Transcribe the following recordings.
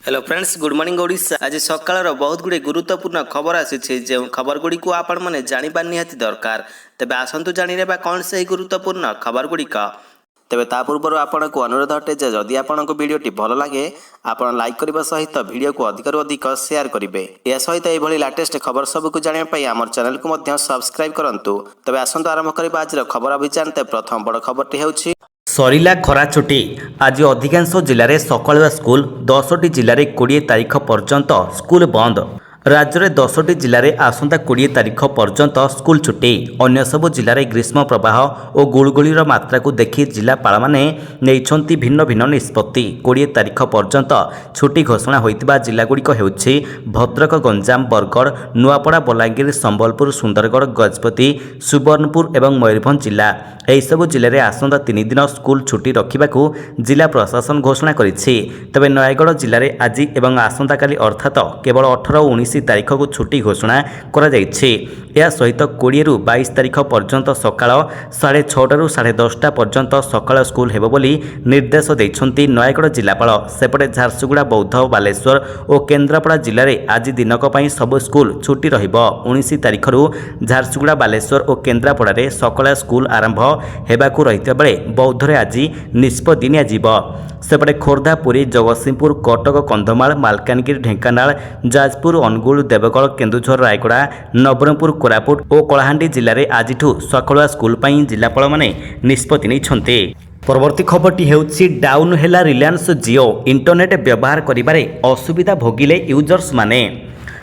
Hello friends good morning Odisha. आज सकाळ बहुत गुड़े गुरुत्वपूर्ण खबर आसी जो खबर गुड़ी को आपण मैंने जाना निहाती दरकार। तेबे आसतु जानिबा कौन से गुरुत्वपूर्ण खबर गुड़िक। तेबे ता पूर्व आपण को अनुरोध अटे जे जदि आपण को वीडियोटी भल लगे आपण लाइक करने सहित वीडियो को अधिक अधिक शेयर करेंगे। यह सहित यह लेटेस्ट खबर सबको जानापी आम चैनल को सब्सक्राइब करूँ। तेबे आसतु आरंभ करबा आज खबर अभियान। प्रथम बड़ खबरटी होछि सरिला खरा छुट्टी। आज अधिकांश जिले में सकालुआ स्कूल 10टी जिले में 20 तारीख पर्यंत स्कूल बंद। राज्य में 10टी जिले में आसंता 20 तारीख पर्यंत स्कूल छुट्टी। अन्य सब जिले में ग्रीष्म प्रवाह और गुलगुलीर मात्रा को देखि जिलापाल माने नेइछंती भिन्न भिन्न निष्पत्ति। 20 तारीख पर्यंत छुट्टी घोषणा होइतिबा जिलागुड़िक हेउछि भद्रक, गंजाम, बरगड़, नुआपड़ा, बलांगीर, संबलपुर, सुंदरगढ़, गजपति, सुवर्णपुर एवं मयूरभंज जिला। एही सब जिले में आसंता 3 दिन स्कूल छुट्टी रखिबाकू जिला प्रशासन घोषणा करिछि। तबे नयागढ़ जिले में आज एवं आसंता काली अर्थात केवल 18 और 19 तारीख को छुट्टी घोषणा करा जायछि। या सहित 20 रु 22 तारीख पर्यंत सकाळ 6:30 रु 10:30 पर्यंत सकाळ स्कूल हेबो बोली निर्देश दैछन्ति नयागढ़ जिलापाल। सेपटे झारसुगुड़ा, बौद्ध, बालेश्वर और केन्द्रापड़ा जिले में आज दिनक पई सब स्कूल छुट्टी रहिबो। 19 तारीख रु झारसुगुड़ा, बालेश्वर और केन्द्रापड़ा रे सकाळ स्कूल आरंभ हेबाकू रहिता बेले बौद्ध रे आज निष्पत्ति नियाजिबो। सेपटे खोर्धा, पुरी, जगतसिंहपुर, कटक, कंधमाल, मालकानगिरी, ढेंकानाल, जाजपुर, अनुगुल, देवगढ़, केन्दुझर, रायगड़ा, नवरंगपुर, कोरापुट और कलाहांडी जिले में आज सकालुआ स्कूल पर जिलापाल माने निष्पत्ति नैछन्ति। परवर्ती खबरटी हेउछि डाउन हेला रिलायंस जियो। इंटरनेट व्यवहार करिबारे असुविधा भोगिले यूजर्स माने।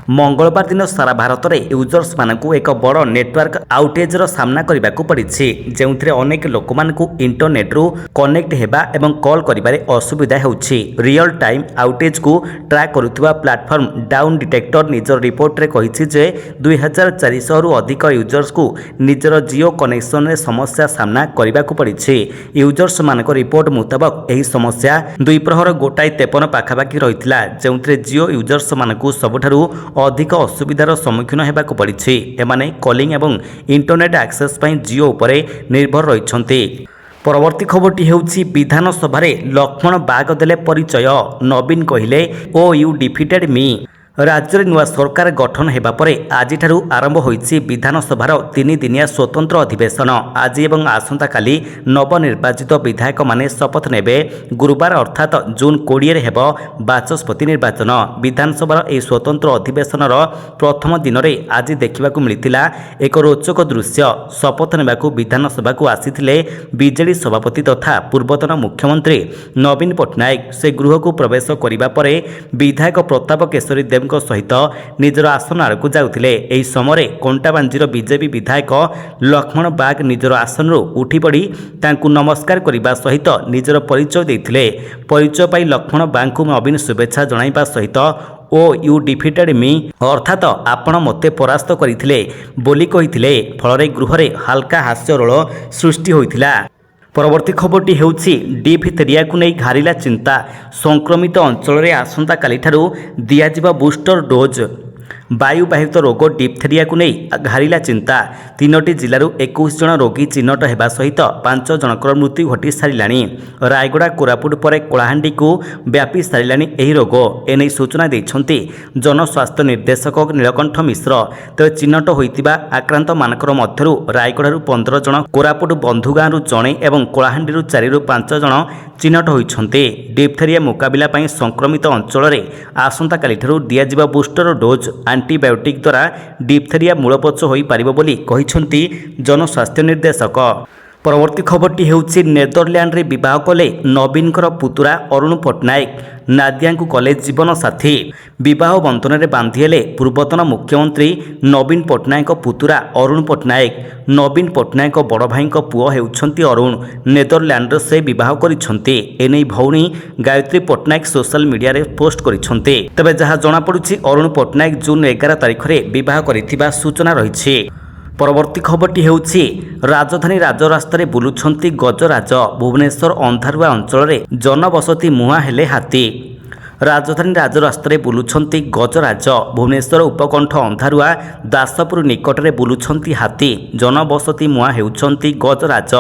मंगलवार दिन सारा भारत में यूजर्स मानकु एक बड़ नेटवर्क आउटेजर सामना करने को पड़ी, जो अनेक लोक मानकु इंटरनेट रु कनेक्ट हेबा एवं कॉल करिबारे असुविधा हेउछि। रियल टाइम आउटेज को ट्रैक करुवा प्लेटफॉर्म डाउन डिटेक्टर निजर रिपोर्ट रे कहिछि जे 2400 रु अधिक यूजर्स को निजर जियो कनेक्शन रे समस्या सामना करने को पड़ी। यूजर्स मानक रिपोर्ट मुताबक यही समस्या 2:53 पाखापाखि रहितला, जो जियो यूजर्स मानकु सबुठारु अधिक असुविधार सम्मुखीन होगाक पड़ी। एमाने कॉलिंग एवं इंटरनेट एक्सेस पाई जियो उपरे निर्भर रहिछन्ति। परवर्ती खबरटी हेउछि विधानसभा रे लक्ष्मण बाग देले परिचय। नवीन कहिले ओ यू डिफिटेड मी। राज्य में नुआ सरकार गठन हेबा परे आज आरंभ होइछि विधानसभार 3 दिनिया स्वतंत्र अधिवेशन। आज एवं आसंता काली नवनिर्वाचित विधायक माने शपथ नेबे। गुरुवार अर्थात जून 20 रे हेबो बाचस्पति निर्वाचन। विधानसभार ए स्वतंत्र अधिवेशनर प्रथम दिन रे आज देखिबाकू मिलितिला एक रोचक दृश्य। शपथ नेबाकू विधानसभा को आसीथिले बीजेडी सभापति तथा पूर्वतन मुख्यमंत्री नवीन पट्टनायक। से गृह को प्रवेश करिबा परे विधायक प्रताप केशरी देव सहित निजर आसन आड़क जाउथिले। एही समय कंटाबांजीर बीजेपी विधायक लक्ष्मण बाग निजर आसन उठी पड़ी तांकु नमस्कार करने सहित निजर परिचय देथिले। परिचय पाई लक्ष्मण बाग को नवीन शुभेच्छा जणाइबा सहित ओ यू डिफिटेड मी अर्थात आपण मते परास्त करथिले बोली कहिथिले। फल गृह में हाल्का हास्यरोल सृष्टि होइथिला। परवर्ती खबरटी हेउछि डिफथेरिया को नहीं घारिला चिंता। संक्रमित अंचल में आसंता काली ठारू दियाजिबा बूस्टर डोज। वायुबाहित रोग डिफथेरिया को नहीं घारिला चिंता। 3टी जिलूर 21 जन रोगी चिन्हट होगा सहित 5 जनकर मृत्यु घटी सारिलानी। रायगड़ा, कोरापुट पर कलाहांडी को व्यापी सारिलानी एही रोग। एने सूचना देइछन्ति जनस्वास्थ्य निर्देशक नीलकंठ मिश्र। तेज चिन्हट होइतिबा आक्रांत मानकर मध्यरु रायगड़ारू 15 जन, कोरापुट बंधुगाँरु जणे एवं कलाहांडी 4 ରୁ 5 जन चिन्हट होइछन्ति। डिफथेरिया मुकाबिला पई संक्रमित अंचल में आसंता काली ठारू दियाजिबा बूस्टर डोज एंटीबायोटिक द्वारा डिफथेरिया मूलपोछ हो पारिबो बोली कहिछन्ति जनस्वास्थ्य निर्देशक। परवर्ती खबरटी हेउछि नेदरलैंड रे विवाह कले नवीनकर पुतुरा अरुण पट्टनायक। नादिया को कले जीवन साथी। विवाह बंधन में बांधिले पूर्वतन मुख्यमंत्री नवीन पट्टनायक पुतुरा अरुण पट्टनायक। नवीन पट्टनायक बड़ भाई पुओ हेउछन्ति अरुण। नेदरलैंड से विवाह करिछन्ति। एनै भौणी गायत्री पट्टनायक सोशल मीडिया रे पोस्ट करिछन्ति। तबे जहाँ जना पड़ुछि अरुण पट्टनायक जून 11 तारिख रे विवाह करिथिबा सूचना रहिछि। परवर्ती खबरटी हेउछि राजधानी राजरास्ताରେ बुलुछन्ति गजराज। भुवनेश्वर अंधारुआ अंचल में जनबसती मुहां हेले हाथी। ରାଜଧାନୀ ରାଜରାସ୍ତାରେ ବୁଲୁଛନ୍ତି ଗଜରାଜ। ଭୁବନେଶ୍ୱର ଉପକଣ୍ଠ ଅନ୍ଧାରୁଆ ଦାସପୁର ନିକଟରେ ବୁଲୁଛନ୍ତି ହାତୀ। ଜନବସତି ମୁହାଁ ହେଉଛନ୍ତି ଗଜରାଜ।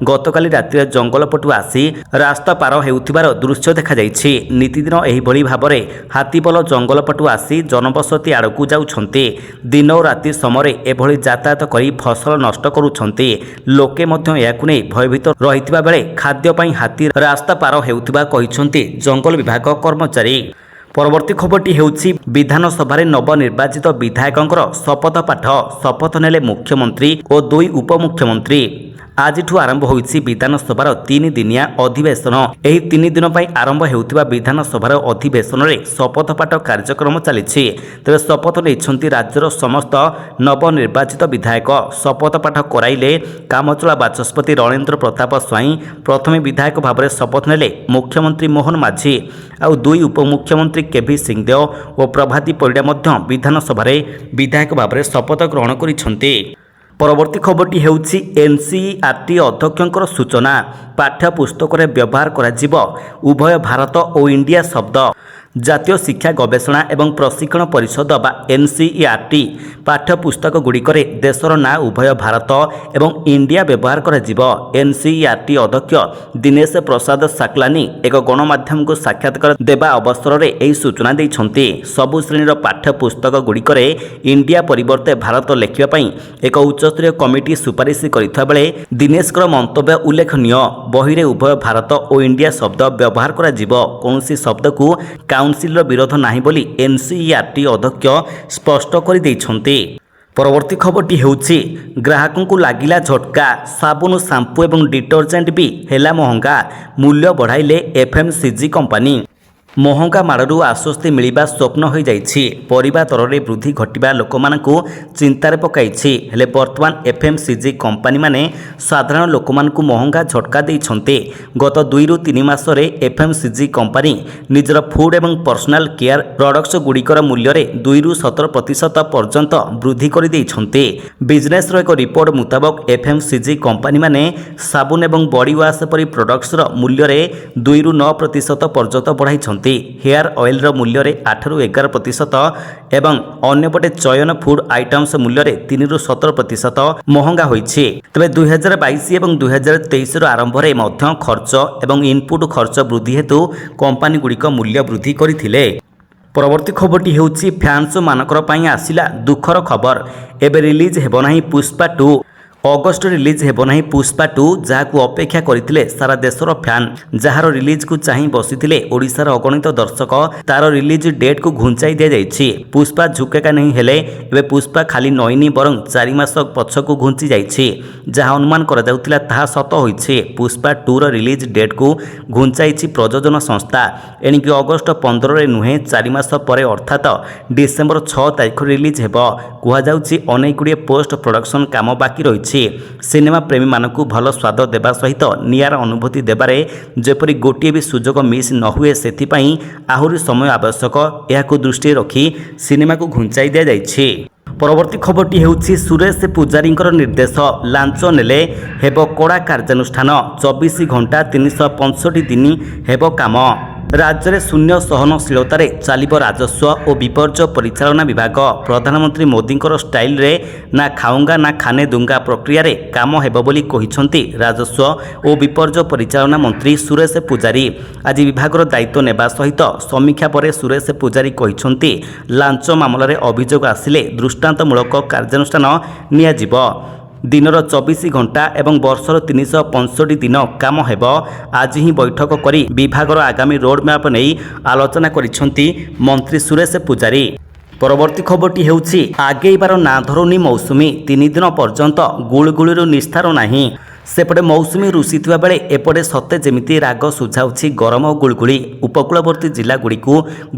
ଗତକାଲି ରାତିରେ ଜଙ୍ଗଲ ପଟୁ ଆସି ରାସ୍ତା ପାର ହେଉଥିବାର ଦୃଶ୍ୟ ଦେଖାଯାଇଛି। ନିତିଦିନ ଏହିଭଳି ଭାବରେ ହାତୀପଲ ଜଙ୍ଗଲ ପଟୁ ଆସି ଜନବସତି ଆଡ଼କୁ ଯାଉଛନ୍ତି। ଦିନ ଓ ରାତି ସମୟରେ ଏଭଳି ଯାତାୟାତ କରି ଫସଲ ନଷ୍ଟ କରୁଛନ୍ତି। ଲୋକେ ମଧ୍ୟ ଏହାକୁ ନେଇ ଭୟଭୀତ ରହିଥିବା ବେଳେ ଖାଦ୍ୟ ପାଇଁ ହାତୀ ରାସ୍ତା ପାର ହେଉଥିବା କହିଛନ୍ତି ଜଙ୍ଗଲ ବିଭାଗ କର୍ମଚାରୀ। ପରବର୍ତ୍ତୀ ଖବରଟି ହେଉଛି ବିଧାନସଭାରେ ନବନିର୍ବାଚିତ ବିଧାୟକଙ୍କର ଶପଥ ପାଠ। ଶପଥ ନେଲେ ମୁଖ୍ୟମନ୍ତ୍ରୀ ଓ 2 ଉପମୁଖ୍ୟମନ୍ତ୍ରୀ। ଆଜିଠୁ ଆରମ୍ଭ ହୋଇଛି ବିଧାନସଭାର 3 ଦିନିଆ ଅଧିବେଶନ। ଏହି 3 ଦିନ ପାଇଁ ଆରମ୍ଭ ହେଉଥିବା ବିଧାନସଭାର ଅଧିବେଶନରେ ଶପଥ ପାଠ କାର୍ଯ୍ୟକ୍ରମ ଚାଲିଛି। ତେବେ ଶପଥ ନେଇଛନ୍ତି ରାଜ୍ୟର ସମସ୍ତ ନବନିର୍ବାଚିତ ବିଧାୟକ। ଶପଥ ପାଠ କରାଇଲେ କାମଚଳା ବାଚସ୍ପତି ରଣେନ୍ଦ୍ର ପ୍ରତାପ ସ୍ୱାଇଁ। ପ୍ରଥମେ ବିଧାୟକ ଭାବରେ ଶପଥ ନେଲେ ମୁଖ୍ୟମନ୍ତ୍ରୀ ମୋହନ ମାଝୀ। ଆଉ 2 ଉପମୁଖ୍ୟମନ୍ତ୍ରୀ କେଭି ସିଂହଦେଓ ଓ ପ୍ରଭାତୀ ପରିଡ଼ା ମଧ୍ୟ ବିଧାନସଭାରେ ବିଧାୟକ ଭାବରେ ଶପଥ ଗ୍ରହଣ କରିଛନ୍ତି। ପରବର୍ତ୍ତୀ ଖବରଟି ହେଉଛି ଏନ୍ସିଇଆରଟି ଅଧ୍ୟକ୍ଷଙ୍କର ସୂଚନା। ପାଠ୍ୟପୁସ୍ତକରେ ବ୍ୟବହାର କରାଯିବ ଉଭୟ ଭାରତ ଓ ଇଣ୍ଡିଆ ଶବ୍ଦ। ଜାତୀୟ ଶିକ୍ଷା ଗବେଷଣା ଏବଂ ପ୍ରଶିକ୍ଷଣ ପରିଷଦ ବା ଏନ୍ସିଇଆରଟି ପାଠ୍ୟପୁସ୍ତକଗୁଡ଼ିକରେ ଦେଶର ନାଁ ଉଭୟ ଭାରତ ଏବଂ ଇଣ୍ଡିଆ ବ୍ୟବହାର କରାଯିବ। ଏନ୍ସିଇଆରଟି ଅଧ୍ୟକ୍ଷ ଦିନେଶ ପ୍ରସାଦ ସାକ୍ଲାନି ଏକ ଗଣମାଧ୍ୟମକୁ ସାକ୍ଷାତକାର ଦେବା ଅବସରରେ ଏହି ସୂଚନା ଦେଇଛନ୍ତି। ସବୁ ଶ୍ରେଣୀର ପାଠ୍ୟପୁସ୍ତକଗୁଡ଼ିକରେ ଇଣ୍ଡିଆ ପରିବର୍ତ୍ତେ ଭାରତ ଲେଖିବା ପାଇଁ ଏକ ଉଚ୍ଚସ୍ତରୀୟ କମିଟି ସୁପାରିଶ କରିଥିବା ବେଳେ ଦିନେଶଙ୍କର ମନ୍ତବ୍ୟ ଉଲ୍ଲେଖନୀୟ। ବହିରେ ଉଭୟ ଭାରତ ଓ ଇଣ୍ଡିଆ ଶବ୍ଦ ବ୍ୟବହାର କରାଯିବ। କୌଣସି ଶବ୍ଦକୁ କାଉନସିଲର ବିରୋଧ ନାହିଁ ବୋଲି ଏନ୍ସିଇଆରଟି ଅଧ୍ୟକ୍ଷ ସ୍ପଷ୍ଟ କରିଦେଇଛନ୍ତି। ପରବର୍ତ୍ତୀ ଖବରଟି ହେଉଛି ଗ୍ରାହକଙ୍କୁ ଲାଗିଲା ଝଟକା। ସାବୁନ ସାମ୍ପୁ ଏବଂ ଡିଟର୍ଜେଣ୍ଟ ବି ହେଲା ମହଙ୍ଗା। ମୂଲ୍ୟ ବଢ଼ାଇଲେ ଏଫ୍ଏମ୍ସିଜି କମ୍ପାନୀ। ମହଙ୍ଗା ମାଡ଼ରୁ ଆଶ୍ୱସ୍ତି ମିଳିବା ସ୍ୱପ୍ନ ହୋଇଯାଇଛି। ପରିବା ଦରରେ ବୃଦ୍ଧି ଘଟିବା ଲୋକମାନଙ୍କୁ ଚିନ୍ତାରେ ପକାଇଛି। ହେଲେ ବର୍ତ୍ତମାନ ଏଫ୍ଏମ୍ସିଜି କମ୍ପାନୀମାନେ ସାଧାରଣ ଲୋକମାନଙ୍କୁ ମହଙ୍ଗା ଝଟକା ଦେଇଛନ୍ତି। ଗତ 2ରୁ 3 ମାସରେ ଏଫ୍ଏମ୍ସିଜି କମ୍ପାନୀ ନିଜର ଫୁଡ୍ ଏବଂ ପର୍ସନାଲ କେୟାର ପ୍ରଡକ୍ଟସ ଗୁଡ଼ିକର ମୂଲ୍ୟରେ 2ରୁ 17% ପର୍ଯ୍ୟନ୍ତ ବୃଦ୍ଧି କରିଦେଇଛନ୍ତି। ବିଜନେସ୍ର ଏକ ରିପୋର୍ଟ ମୁତାବକ ଏଫ୍ଏମ୍ସିଜି କମ୍ପାନୀମାନେ ସାବୁନ ଏବଂ ବଡି ୱାଶ ପରି ପ୍ରଡକ୍ଟସର ମୂଲ୍ୟରେ 2ରୁ 9% ପର୍ଯ୍ୟନ୍ତ ବଢ଼ାଇଛନ୍ତି। ହେୟାର ଅଏଲର ମୂଲ୍ୟରେ 8ରୁ 11% ଏବଂ ଅନ୍ୟପଟେ ଚୟନ ଫୁଡ୍ ଆଇଟମ୍ସ ମୂଲ୍ୟରେ 3ରୁ 17% ମହଙ୍ଗା ହୋଇଛି। ତେବେ 2022 ଏବଂ 2023ର ଆରମ୍ଭରେ ମଧ୍ୟ ଖର୍ଚ୍ଚ ଏବଂ ଇନପୁଟ୍ ଖର୍ଚ୍ଚ ବୃଦ୍ଧି ହେତୁ କମ୍ପାନୀଗୁଡ଼ିକ ମୂଲ୍ୟ ବୃଦ୍ଧି କରିଥିଲେ। ପରବର୍ତ୍ତୀ ଖବରଟି ହେଉଛି ଫ୍ୟାନ୍ସମାନଙ୍କର ପାଇଁ ଆସିଲା ଦୁଃଖର ଖବର। ଏବେ ରିଲିଜ୍ ହେବ ନାହିଁ ପୁଷ୍ପା 2। ଅଗଷ୍ଟ ରିଲିଜ୍ ହେବ ନାହିଁ ପୁଷ୍ପା 2, ଯାହାକୁ ଅପେକ୍ଷା କରିଥିଲେ ସାରା ଦେଶର ଫ୍ୟାନ୍। ଯାହାର ରିଲିଜକୁ ଚାହିଁ ବସିଥିଲେ ଓଡ଼ିଶାର ଅଗଣିତ ଦର୍ଶକ, ତାର ରିଲିଜ୍ ଡେଟ୍କୁ ଘୁଞ୍ଚାଇ ଦିଆଯାଇଛି। ପୁଷ୍ପା ଝୁକେକା ନାହିଁ, ହେଲେ ଏବେ ପୁଷ୍ପା ଖାଲି ନଇନି ବରଂ 4 ମାସ ପଛକୁ ଘୁଞ୍ଚି ଯାଇଛି। ଯାହା ଅନୁମାନ କରାଯାଉଥିଲା ତାହା ସତ ହୋଇଛି। ପୁଷ୍ପା 2ର ରିଲିଜ୍ ଡେଟ୍କୁ ଘୁଞ୍ଚାଇଛି ପ୍ରଯୋଜନା ସଂସ୍ଥା। ଏଣିକି ଅଗଷ୍ଟ 15ରେ ନୁହେଁ, 4 ମାସ ପରେ ଅର୍ଥାତ୍ ଡିସେମ୍ବର 6 ତାରିଖ ରିଲିଜ୍ ହେବ। କୁହାଯାଉଛି ଅନେକ ଗୁଡ଼ିଏ ପୋଷ୍ଟ ପ୍ରଡକ୍ସନ୍ କାମ ବାକି ରହିଛି। ସିନେମା ପ୍ରେମୀମାନଙ୍କୁ ଭଲ ସ୍ୱାଦ ଦେବା ସହିତ ନିଆରା ଅନୁଭୂତି ଦେବାରେ ଯେପରି ଗୋଟିଏ ବି ସୁଯୋଗ ମିସ୍ ନ ହୁଏ, ସେଥିପାଇଁ ଆହୁରି ସମୟ ଆବଶ୍ୟକ। ଏହାକୁ ଦୃଷ୍ଟିରେ ରଖି ସିନେମାକୁ ଘୁଞ୍ଚାଇ ଦିଆଯାଇଛି। ପରବର୍ତ୍ତୀ ଖବରଟି ହେଉଛି ସୁରେଶ ପୂଜାରୀଙ୍କର ନିର୍ଦ୍ଦେଶ। ଲାଞ୍ଚ ନେଲେ ହେବ କଡ଼ା କାର୍ଯ୍ୟାନୁଷ୍ଠାନ। 24 ଘଣ୍ଟା 365 ଦିନ ହେବ କାମ। ରାଜ୍ୟରେ ଶୂନ୍ୟ ସହନଶୀଳତାରେ ଚାଲିବ ରାଜସ୍ୱ ଓ ବିପର୍ଯ୍ୟୟ ପରିଚାଳନା ବିଭାଗ। ପ୍ରଧାନମନ୍ତ୍ରୀ ମୋଦିଙ୍କର ଷ୍ଟାଇଲରେ ନା ଖାଉଙ୍ଗା ନା ଖାନେ ଦୁଙ୍ଗା ପ୍ରକ୍ରିୟାରେ କାମ ହେବ ବୋଲି କହିଛନ୍ତି ରାଜସ୍ୱ ଓ ବିପର୍ଯ୍ୟୟ ପରିଚାଳନା ମନ୍ତ୍ରୀ ସୁରେଶ ପୂଜାରୀ। ଆଜି ବିଭାଗର ଦାୟିତ୍ୱ ନେବା ସହିତ ସମୀକ୍ଷା ପରେ ସୁରେଶ ପୂଜାରୀ କହିଛନ୍ତି, ଲାଞ୍ଚ ମାମଲାରେ ଅଭିଯୋଗ ଆସିଲେ ଦୃଷ୍ଟାନ୍ତମୂଳକ କାର୍ଯ୍ୟାନୁଷ୍ଠାନ ନିଆଯିବ। ଦିନର 24 ଘଣ୍ଟା ଏବଂ ବର୍ଷର 365 ଦିନ କାମ ହେବ। ଆଜି ହିଁ ବୈଠକ କରି ବିଭାଗର ଆଗାମୀ ରୋଡ୍ ମ୍ୟାପ୍ ନେଇ ଆଲୋଚନା କରିଛନ୍ତି ମନ୍ତ୍ରୀ ସୁରେଶ ପୂଜାରୀ। ପରବର୍ତ୍ତୀ ଖବରଟି ହେଉଛି ଆଗେଇବାର ନାଁ ଧରୁନି ମୌସୁମୀ। 3 ଦିନ ପର୍ଯ୍ୟନ୍ତ ଗୁଳୁଗୁଳିରୁ ନିସ୍ତାର ନାହିଁ। ସେପଟେ ମୌସୁମୀ ରୁଷିଥିବା ବେଳେ ଏପଟେ ସତେ ଯେମିତି ରାଗ ସୁଝାଉଛି ଗରମ ଓ ଗୁଳୁଗୁଳି। ଉପକୂଳବର୍ତ୍ତୀ ଜିଲ୍ଲାଗୁଡ଼ିକୁ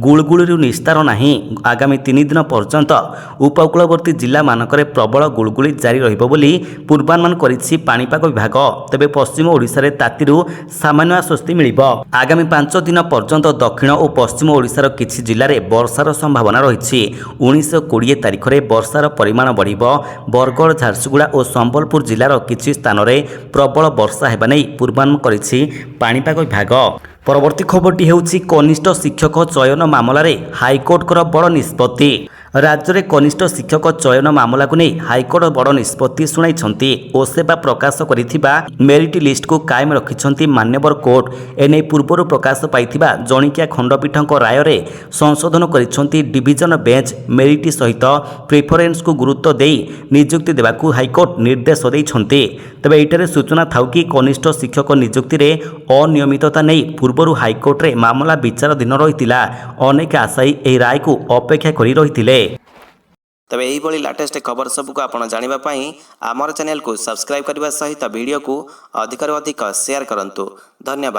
ଗୁଳୁଗୁଳିରୁ ନିସ୍ତାର ନାହିଁ। ଆଗାମୀ 3 ଦିନ ପର୍ଯ୍ୟନ୍ତ ଉପକୂଳବର୍ତ୍ତୀ ଜିଲ୍ଲାମାନଙ୍କରେ ପ୍ରବଳ ଗୁଳୁଗୁଳି ଜାରି ରହିବ ବୋଲି ପୂର୍ବାନୁମାନ କରିଛି ପାଣିପାଗ ବିଭାଗ। ତେବେ ପଶ୍ଚିମ ଓଡ଼ିଶାରେ ତାତିରୁ ସାମାନ୍ୟ ଆଶ୍ୱସ୍ତି ମିଳିବ। ଆଗାମୀ 5 ଦିନ ପର୍ଯ୍ୟନ୍ତ ଦକ୍ଷିଣ ଓ ପଶ୍ଚିମ ଓଡ଼ିଶାର କିଛି ଜିଲ୍ଲାରେ ବର୍ଷାର ସମ୍ଭାବନା ରହିଛି। 19 ଓ 20 ତାରିଖରେ ବର୍ଷାର ପରିମାଣ ବଢ଼ିବ। ବରଗଡ଼, ଝାରସୁଗୁଡ଼ା ଓ ସମ୍ବଲପୁର ଜିଲ୍ଲାର କିଛି ସ୍ଥାନରେ ପ୍ରବଳ ବର୍ଷା ହେବା ନେଇ ପୂର୍ବାନୁମାନ କରିଛି ପାଣିପାଗ ବିଭାଗ। ପରବର୍ତ୍ତୀ ଖବରଟି ହେଉଛି କନିଷ୍ଠ ଶିକ୍ଷକ ଚୟନ ମାମଲାରେ ହାଇକୋର୍ଟଙ୍କର ବଡ଼ ନିଷ୍ପତ୍ତି। ରାଜ୍ୟରେ କନିଷ୍ଠ ଶିକ୍ଷକ ଚୟନ ମାମଲାକୁ ନେଇ ହାଇକୋର୍ଟ ବଡ଼ ନିଷ୍ପତ୍ତି ଶୁଣାଇଛନ୍ତି। ଓସେବା ପ୍ରକାଶ କରିଥିବା ମେରିଟ୍ ଲିଷ୍ଟକୁ କାଏମ ରଖିଛନ୍ତି ମାନ୍ୟବର କୋର୍ଟ। ଏନେଇ ପୂର୍ବରୁ ପ୍ରକାଶ ପାଇଥିବା ଜଣିକିଆ ଖଣ୍ଡପୀଠଙ୍କ ରାୟରେ ସଂଶୋଧନ କରିଛନ୍ତି ଡିଭିଜନ ବେଞ୍ଚ। ମେରିଟ୍ ସହିତ ପ୍ରିଫରେନ୍ସକୁ ଗୁରୁତ୍ୱ ଦେଇ ନିଯୁକ୍ତି ଦେବାକୁ ହାଇକୋର୍ଟ ନିର୍ଦ୍ଦେଶ ଦେଇଛନ୍ତି। ତେବେ ଏଠାରେ ସୂଚନା ଥାଉ କି କନିଷ୍ଠ ଶିକ୍ଷକ ନିଯୁକ୍ତିରେ ଅନିୟମିତତା ନେଇ ପୂର୍ବରୁ ହାଇକୋର୍ଟରେ ମାମଲା ବିଚାରାଧୀନ ରହିଥିଲା। ଅନେକ ଆଶାୟୀ ଏହି ରାୟକୁ ଅପେକ୍ଷା କରି ରହିଥିଲେ। ତେବେ ଏହିଭଳି ଲାଟେଷ୍ଟ ଖବର ସବୁକୁ ଆପଣ ଜାଣିବା ପାଇଁ ଆମର ଚ୍ୟାନେଲକୁ ସବସ୍କ୍ରାଇବ୍ କରିବା ସହିତ ଭିଡ଼ିଓକୁ ଅଧିକରୁ ଅଧିକ ସେୟାର କରନ୍ତୁ। ଧନ୍ୟବାଦ।